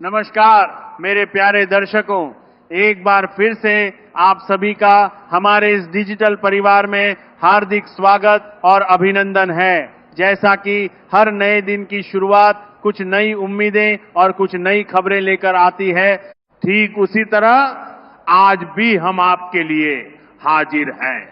नमस्कार मेरे प्यारे दर्शकों, एक बार फिर से आप सभी का हमारे इस डिजिटल परिवार में हार्दिक स्वागत और अभिनंदन है। जैसा कि हर नए दिन की शुरुआत कुछ नई उम्मीदें और कुछ नई खबरें लेकर आती है, ठीक उसी तरह आज भी हम आपके लिए हाजिर हैं,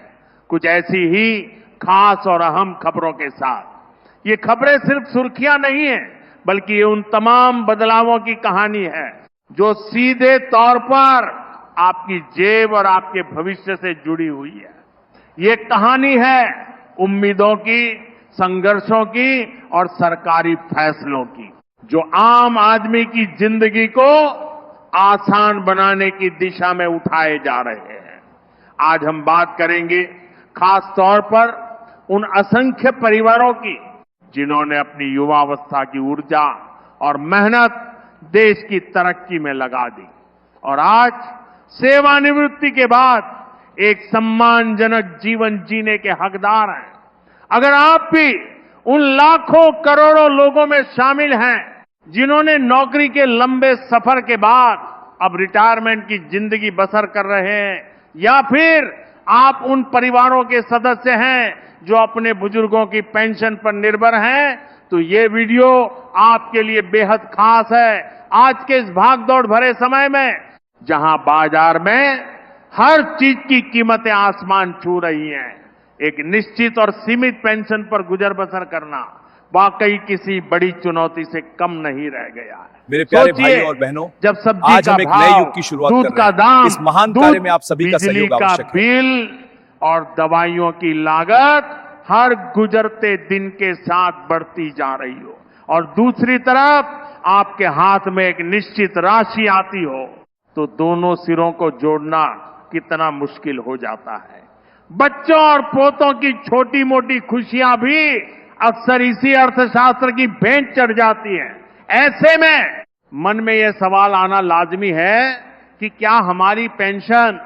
कुछ ऐसी ही खास और अहम खबरों के साथ। ये खबरें सिर्फ सुर्खियां नहीं है, बल्कि ये उन तमाम बदलावों की कहानी है जो सीधे तौर पर आपकी जेब और आपके भविष्य से जुड़ी हुई है। ये कहानी है उम्मीदों की, संघर्षों की और सरकारी फैसलों की, जो आम आदमी की जिंदगी को आसान बनाने की दिशा में उठाए जा रहे हैं। आज हम बात करेंगे खास तौर पर उन असंख्य परिवारों की जिन्होंने अपनी युवावस्था की ऊर्जा और मेहनत देश की तरक्की में लगा दी और आज सेवानिवृत्ति के बाद एक सम्मानजनक जीवन जीने के हकदार हैं। अगर आप भी उन लाखों करोड़ों लोगों में शामिल हैं जिन्होंने नौकरी के लंबे सफर के बाद अब रिटायरमेंट की जिंदगी बसर कर रहे हैं, या फिर आप उन परिवारों के सदस्य हैं जो अपने बुजुर्गों की पेंशन पर निर्भर हैं, तो ये वीडियो आपके लिए बेहद खास है। आज के इस भागदौड़ भरे समय में जहां बाजार में हर चीज की कीमतें आसमान छू रही हैं, एक निश्चित और सीमित पेंशन पर गुजर बसर करना वाकई किसी बड़ी चुनौती से कम नहीं रह गया है। मेरे प्यारे भाई और बहनों, जब सब्जी आज का हम एक नए युग की शुरुआत दूध कर का रहे हैं। दाम, इस महान कार्य में आप सभी का बिजली सहयोग का आवश्यक है। बिल और दवाइयों की लागत हर गुजरते दिन के साथ बढ़ती जा रही हो और दूसरी तरफ आपके हाथ में एक निश्चित राशि आती हो, तो दोनों सिरों को जोड़ना कितना मुश्किल हो जाता है। बच्चों और पोतों की छोटी मोटी खुशियां भी अक्सर इसी अर्थशास्त्र की भेंट चढ़ जाती हैं। ऐसे में मन में यह सवाल आना लाजमी है कि क्या हमारी पेंशन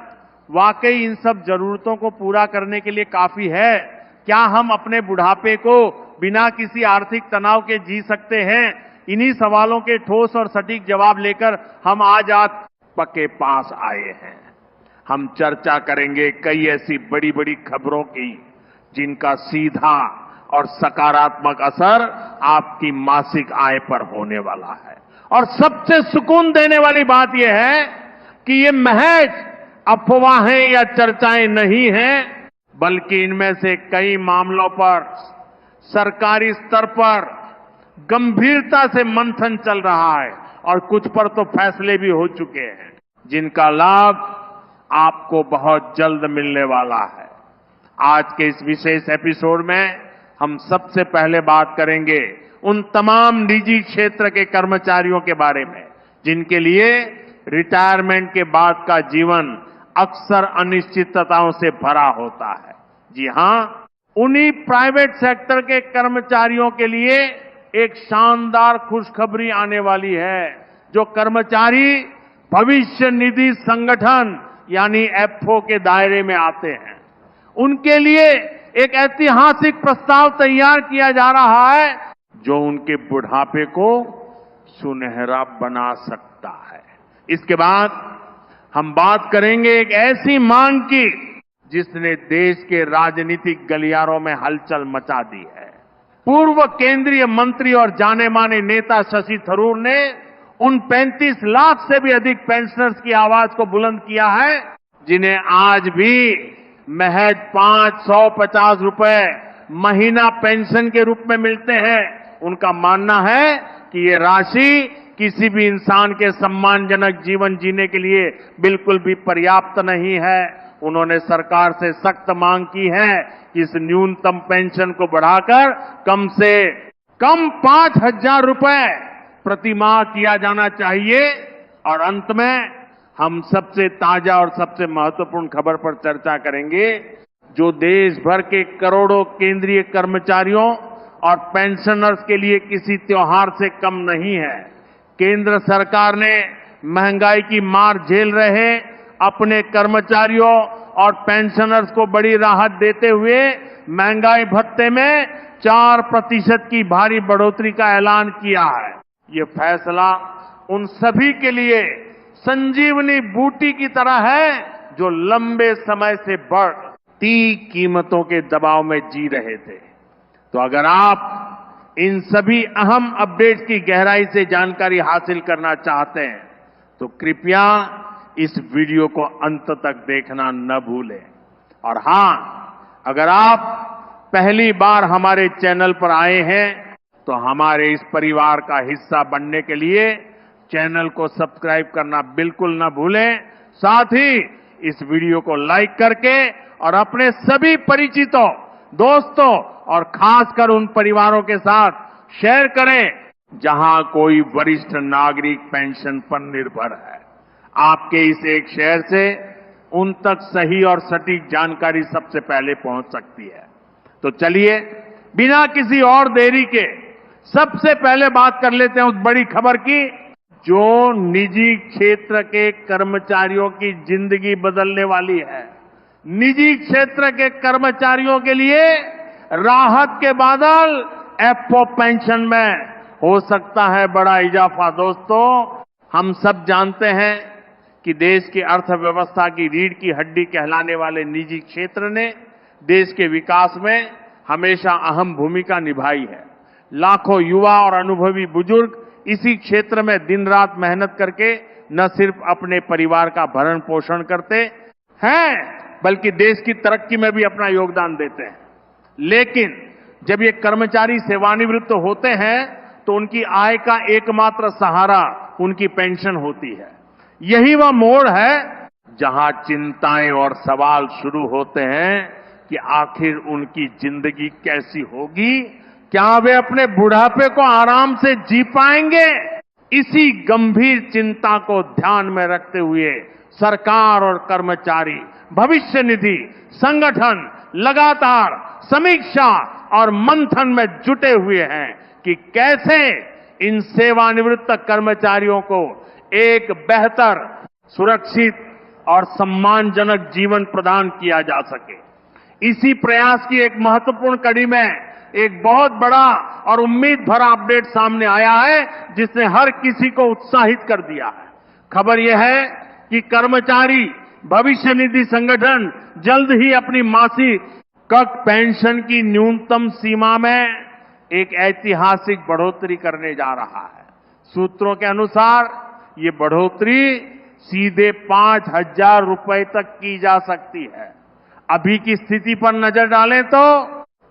वाकई इन सब जरूरतों को पूरा करने के लिए काफी है? क्या हम अपने बुढ़ापे को बिना किसी आर्थिक तनाव के जी सकते हैं? इन्हीं सवालों के ठोस और सटीक जवाब लेकर हम आज आपके पास आए हैं। हम चर्चा करेंगे कई ऐसी बड़ी बड़ी खबरों की जिनका सीधा और सकारात्मक असर आपकी मासिक आय पर होने वाला है। और सबसे सुकून देने वाली बात यह है कि ये महज अफवाहें या चर्चाएं नहीं हैं, बल्कि इनमें से कई मामलों पर सरकारी स्तर पर गंभीरता से मंथन चल रहा है और कुछ पर तो फैसले भी हो चुके हैं, जिनका लाभ आपको बहुत जल्द मिलने वाला है। आज के इस विशेष एपिसोड में हम सबसे पहले बात करेंगे उन तमाम निजी क्षेत्र के कर्मचारियों के बारे में जिनके लिए रिटायरमेंट के बाद का जीवन अक्सर अनिश्चितताओं से भरा होता है। जी हां, उन्हीं प्राइवेट सेक्टर के कर्मचारियों के लिए एक शानदार खुशखबरी आने वाली है। जो कर्मचारी भविष्य निधि संगठन यानी एफओ के दायरे में आते हैं, उनके लिए एक ऐतिहासिक प्रस्ताव तैयार किया जा रहा है जो उनके बुढ़ापे को सुनहरा बना सकता है। इसके बाद हम बात करेंगे एक ऐसी मांग की जिसने देश के राजनीतिक गलियारों में हलचल मचा दी है। पूर्व केंद्रीय मंत्री और जाने माने नेता शशि थरूर ने उन 35 लाख से भी अधिक पेंशनर्स की आवाज को बुलंद किया है जिन्हें आज भी महज 550 रुपए महीना पेंशन के रूप में मिलते हैं। उनका मानना है कि ये राशि किसी भी इंसान के सम्मानजनक जीवन जीने के लिए बिल्कुल भी पर्याप्त नहीं है। उन्होंने सरकार से सख्त मांग की है कि इस न्यूनतम पेंशन को बढ़ाकर कम से कम 5,000 रुपए प्रति माह किया जाना चाहिए। और अंत में हम सबसे ताजा और सबसे महत्वपूर्ण खबर पर चर्चा करेंगे जो देश भर के करोड़ों केंद्रीय कर्मचारियों और पेंशनर्स के लिए किसी त्योहार से कम नहीं है। केंद्र सरकार ने महंगाई की मार झेल रहे अपने कर्मचारियों और पेंशनर्स को बड़ी राहत देते हुए महंगाई भत्ते में 4% की भारी बढ़ोतरी का ऐलान किया है। ये फैसला उन सभी के लिए संजीवनी बूटी की तरह है जो लंबे समय से बढ़ती कीमतों के दबाव में जी रहे थे। तो अगर आप इन सभी अहम अपडेट्स की गहराई से जानकारी हासिल करना चाहते हैं तो कृपया इस वीडियो को अंत तक देखना न भूलें। और हां, अगर आप पहली बार हमारे चैनल पर आए हैं तो हमारे इस परिवार का हिस्सा बनने के लिए चैनल को सब्सक्राइब करना बिल्कुल न भूलें। साथ ही इस वीडियो को लाइक करके और अपने सभी परिचितों, दोस्तों और खासकर उन परिवारों के साथ शेयर करें जहां कोई वरिष्ठ नागरिक पेंशन पर निर्भर है। आपके इस एक शेयर से उन तक सही और सटीक जानकारी सबसे पहले पहुंच सकती है। तो चलिए बिना किसी और देरी के सबसे पहले बात कर लेते हैं उस बड़ी खबर की जो निजी क्षेत्र के कर्मचारियों की जिंदगी बदलने वाली है। निजी क्षेत्र के कर्मचारियों के लिए राहत के बादल एफओ पेंशन में हो सकता है बड़ा इजाफा। दोस्तों, हम सब जानते हैं कि देश की अर्थव्यवस्था की रीढ़ की हड्डी कहलाने वाले निजी क्षेत्र ने देश के विकास में हमेशा अहम भूमिका निभाई है। लाखों युवा और अनुभवी बुजुर्ग इसी क्षेत्र में दिन रात मेहनत करके न सिर्फ अपने परिवार का भरण पोषण करते हैं बल्कि देश की तरक्की में भी अपना योगदान देते हैं। लेकिन जब ये कर्मचारी सेवानिवृत्त होते हैं तो उनकी आय का एकमात्र सहारा उनकी पेंशन होती है। यही वह मोड़ है जहां चिंताएं और सवाल शुरू होते हैं कि आखिर उनकी जिंदगी कैसी होगी, क्या वे अपने बुढ़ापे को आराम से जी पाएंगे। इसी गंभीर चिंता को ध्यान में रखते हुए सरकार और कर्मचारी भविष्य निधि संगठन लगातार समीक्षा और मंथन में जुटे हुए हैं कि कैसे इन सेवानिवृत्त कर्मचारियों को एक बेहतर, सुरक्षित और सम्मानजनक जीवन प्रदान किया जा सके। इसी प्रयास की एक महत्वपूर्ण कड़ी में एक बहुत बड़ा और उम्मीद भरा अपडेट सामने आया है जिसने हर किसी को उत्साहित कर दिया है। खबर यह है कि कर्मचारी भविष्य निधि संगठन जल्द ही अपनी मासिक पेंशन की न्यूनतम सीमा में एक ऐतिहासिक बढ़ोतरी करने जा रहा है। सूत्रों के अनुसार ये बढ़ोतरी सीधे 5,000 रुपए तक की जा सकती है। अभी की स्थिति पर नजर डालें तो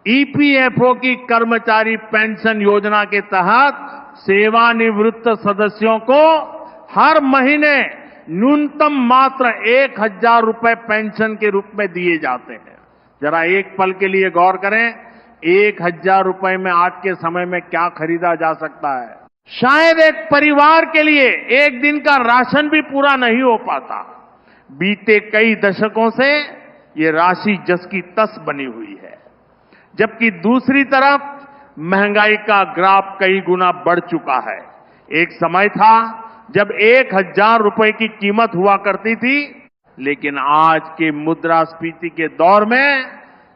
ईपीएफओ की कर्मचारी पेंशन योजना के तहत सेवानिवृत्त सदस्यों को हर महीने न्यूनतम मात्र 1,000 रुपए पेंशन के रूप में दिए जाते हैं। जरा एक पल के लिए गौर करें, 1,000 रुपए में आज के समय में क्या खरीदा जा सकता है। शायद एक परिवार के लिए एक दिन का राशन भी पूरा नहीं हो पाता। बीते कई दशकों से ये राशि जस की तस बनी हुई है, जबकि दूसरी तरफ महंगाई का ग्राफ कई गुना बढ़ चुका है। एक समय था जब 1,000 रुपए की कीमत हुआ करती थी, लेकिन आज के मुद्रास्फीति के दौर में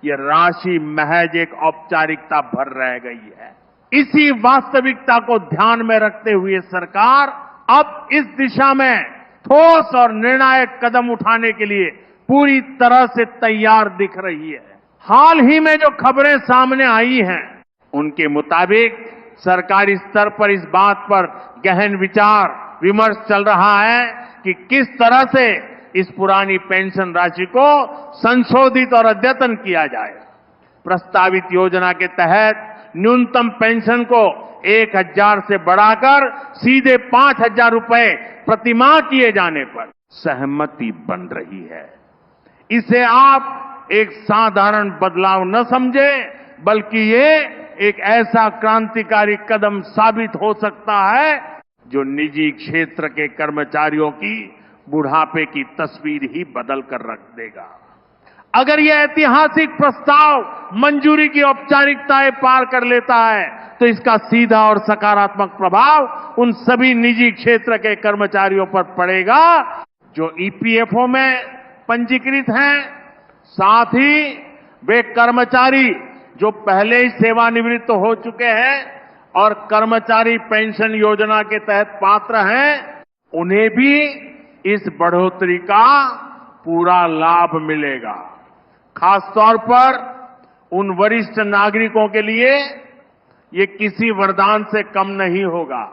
यह राशि महज एक औपचारिकता भर रह गई है। इसी वास्तविकता को ध्यान में रखते हुए सरकार अब इस दिशा में ठोस और निर्णायक कदम उठाने के लिए पूरी तरह से तैयार दिख रही है। हाल ही में जो खबरें सामने आई हैं, उनके मुताबिक सरकारी स्तर पर इस बात पर गहन विचार विमर्श चल रहा है कि किस तरह से इस पुरानी पेंशन राशि को संशोधित और अद्यतन किया जाए। प्रस्तावित योजना के तहत न्यूनतम पेंशन को 1,000 से बढ़ाकर सीधे 5,000 रुपए प्रतिमाह किए जाने पर सहमति बन रही है। इसे आप एक साधारण बदलाव न समझें, बल्कि ये एक ऐसा क्रांतिकारी कदम साबित हो सकता है जो निजी क्षेत्र के कर्मचारियों की बुढ़ापे की तस्वीर ही बदल कर रख देगा। अगर यह ऐतिहासिक प्रस्ताव मंजूरी की औपचारिकताएं पार कर लेता है तो इसका सीधा और सकारात्मक प्रभाव उन सभी निजी क्षेत्र के कर्मचारियों पर पड़ेगा जो ईपीएफओ में पंजीकृत हैं। साथ ही वे कर्मचारी जो पहले ही सेवानिवृत्त हो चुके हैं और कर्मचारी पेंशन योजना के तहत पात्र हैं, उन्हें भी इस बढ़ोतरी का पूरा लाभ मिलेगा। खासतौर पर उन वरिष्ठ नागरिकों के लिए ये किसी वरदान से कम नहीं होगा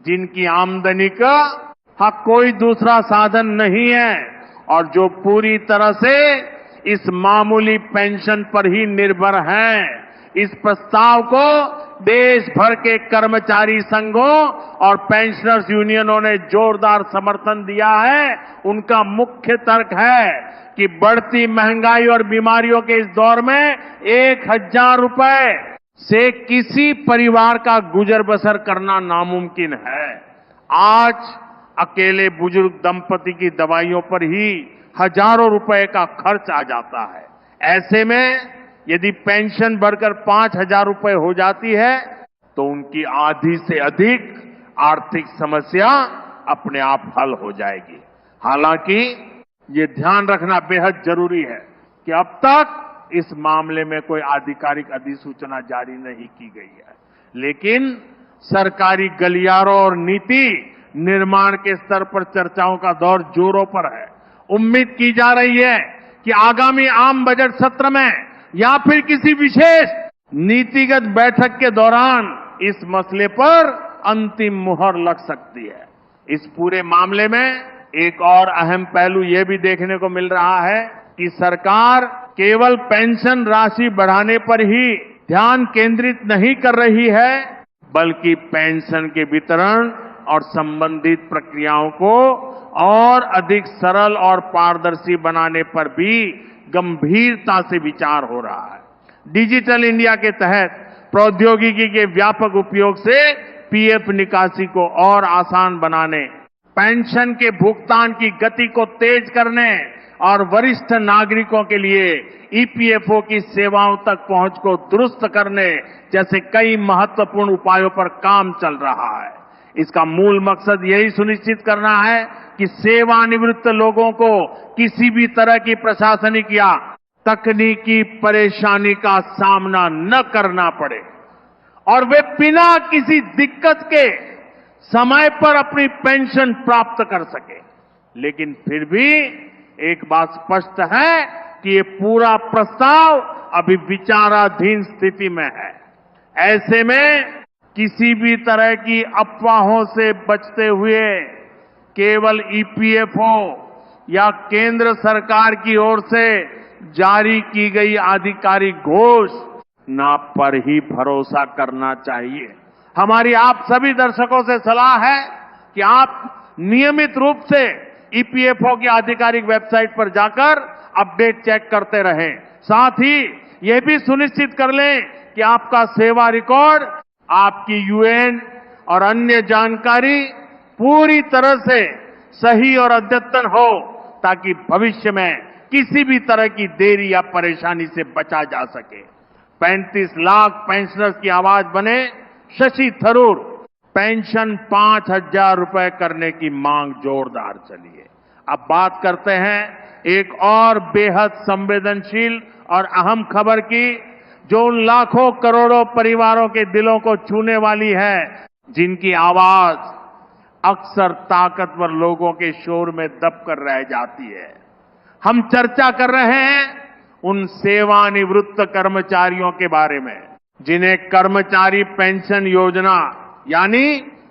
जिनकी आमदनी का कोई दूसरा साधन नहीं है और जो पूरी तरह से इस मामूली पेंशन पर ही निर्भर हैं। इस प्रस्ताव को देश भर के कर्मचारी संघों और पेंशनर्स यूनियनों ने जोरदार समर्थन दिया है। उनका मुख्य तर्क है कि बढ़ती महंगाई और बीमारियों के इस दौर में 1,000 रुपए से किसी परिवार का गुजर बसर करना नामुमकिन है। आज अकेले बुजुर्ग दंपति की दवाइयों पर ही हजारों रुपए का खर्च आ जाता है। ऐसे में यदि पेंशन बढ़कर 5,000 रुपए हो जाती है तो उनकी आधी से अधिक आर्थिक समस्या अपने आप हल हो जाएगी। हालांकि ये ध्यान रखना बेहद जरूरी है कि अब तक इस मामले में कोई आधिकारिक अधिसूचना जारी नहीं की गई है, लेकिन सरकारी गलियारों और नीति निर्माण के स्तर पर चर्चाओं का दौर जोरों पर है। उम्मीद की जा रही है कि आगामी आम बजट सत्र में या फिर किसी विशेष नीतिगत बैठक के दौरान इस मसले पर अंतिम मुहर लग सकती है। इस पूरे मामले में एक और अहम पहलू यह भी देखने को मिल रहा है कि सरकार केवल पेंशन राशि बढ़ाने पर ही ध्यान केंद्रित नहीं कर रही है, बल्कि पेंशन के वितरण और संबंधित प्रक्रियाओं को और अधिक सरल और पारदर्शी बनाने पर भी गंभीरता से विचार हो रहा है। डिजिटल इंडिया के तहत प्रौद्योगिकी के व्यापक उपयोग से पीएफ निकासी को और आसान बनाने, पेंशन के भुगतान की गति को तेज करने और वरिष्ठ नागरिकों के लिए ईपीएफओ की सेवाओं तक पहुंच को दुरुस्त करने जैसे कई महत्वपूर्ण उपायों पर काम चल रहा है। इसका मूल मकसद यही सुनिश्चित करना है कि सेवानिवृत्त लोगों को किसी भी तरह की प्रशासनिक या तकनीकी परेशानी का सामना न करना पड़े और वे बिना किसी दिक्कत के समय पर अपनी पेंशन प्राप्त कर सके। लेकिन फिर भी एक बात स्पष्ट है कि ये पूरा प्रस्ताव अभी विचाराधीन स्थिति में है। ऐसे में किसी भी तरह की अफवाहों से बचते हुए केवल ईपीएफओ या केंद्र सरकार की ओर से जारी की गई आधिकारिक घोषणा पर ही भरोसा करना चाहिए। हमारी आप सभी दर्शकों से सलाह है कि आप नियमित रूप से ईपीएफओ की आधिकारिक वेबसाइट पर जाकर अपडेट चेक करते रहें। साथ ही यह भी सुनिश्चित कर लें कि आपका सेवा रिकॉर्ड, आपकी यूएएन और अन्य जानकारी पूरी तरह से सही और अद्यतन हो, ताकि भविष्य में किसी भी तरह की देरी या परेशानी से बचा जा सके। 35 लाख पेंशनर्स की आवाज बने शशि थरूर। पेंशन 5,000 रुपए करने की मांग जोरदार चली है। अब बात करते हैं एक और बेहद संवेदनशील और अहम खबर की, जो उन लाखों करोड़ों परिवारों के दिलों को छूने वाली है जिनकी आवाज अक्सर ताकतवर लोगों के शोर में दबकर रह जाती है। हम चर्चा कर रहे हैं उन सेवानिवृत्त कर्मचारियों के बारे में जिन्हें कर्मचारी पेंशन योजना यानी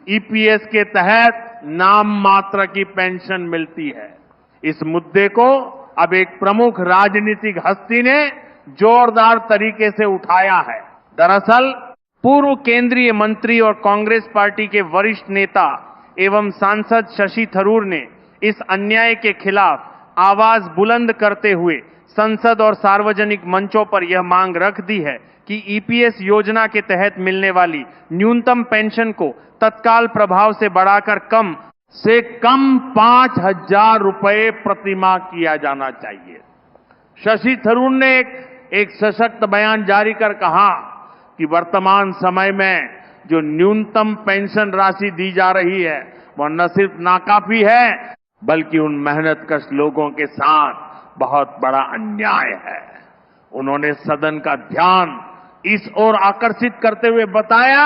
ईपीएस के तहत नाम मात्र की पेंशन मिलती है। इस मुद्दे को अब एक प्रमुख राजनीतिक हस्ती ने जोरदार तरीके से उठाया है। दरअसल पूर्व केंद्रीय मंत्री और कांग्रेस पार्टी के वरिष्ठ नेता एवं सांसद शशि थरूर ने इस अन्याय के खिलाफ आवाज बुलंद करते हुए संसद और सार्वजनिक मंचों पर यह मांग रख दी है कि ईपीएस योजना के तहत मिलने वाली न्यूनतम पेंशन को तत्काल प्रभाव से बढ़ाकर कम से कम 5,000 रुपए प्रतिमाह किया जाना चाहिए। शशि थरूर ने एक सशक्त बयान जारी कर कहा कि वर्तमान समय में जो न्यूनतम पेंशन राशि दी जा रही है वह न सिर्फ नाकाफी है बल्कि उन मेहनतकश लोगों के साथ बहुत बड़ा अन्याय है। उन्होंने सदन का ध्यान इस ओर आकर्षित करते हुए बताया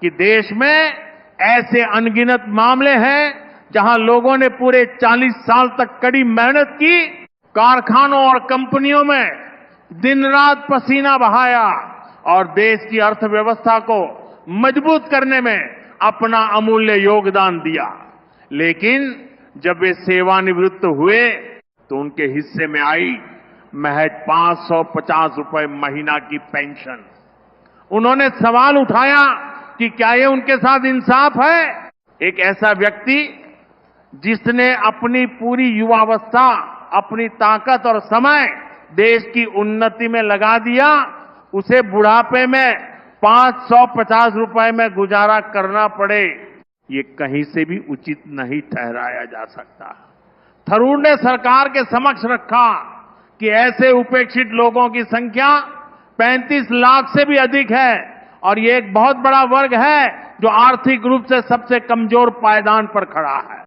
कि देश में ऐसे अनगिनत मामले हैं जहां लोगों ने पूरे 40 साल तक कड़ी मेहनत की, कारखानों और कंपनियों में दिन रात पसीना बहाया और देश की अर्थव्यवस्था को मजबूत करने में अपना अमूल्य योगदान दिया। लेकिन जब वे सेवानिवृत्त हुए तो उनके हिस्से में आई महज 550 रुपए महीना की पेंशन। उन्होंने सवाल उठाया कि क्या ये उनके साथ इंसाफ है? एक ऐसा व्यक्ति जिसने अपनी पूरी युवावस्था, अपनी ताकत और समय देश की उन्नति में लगा दिया, उसे बुढ़ापे में 550 रुपए में गुजारा करना पड़े, ये कहीं से भी उचित नहीं ठहराया जा सकता। थरूर ने सरकार के समक्ष रखा कि ऐसे उपेक्षित लोगों की संख्या 35 लाख से भी अधिक है और ये एक बहुत बड़ा वर्ग है जो आर्थिक रूप से सबसे कमजोर पायदान पर खड़ा है।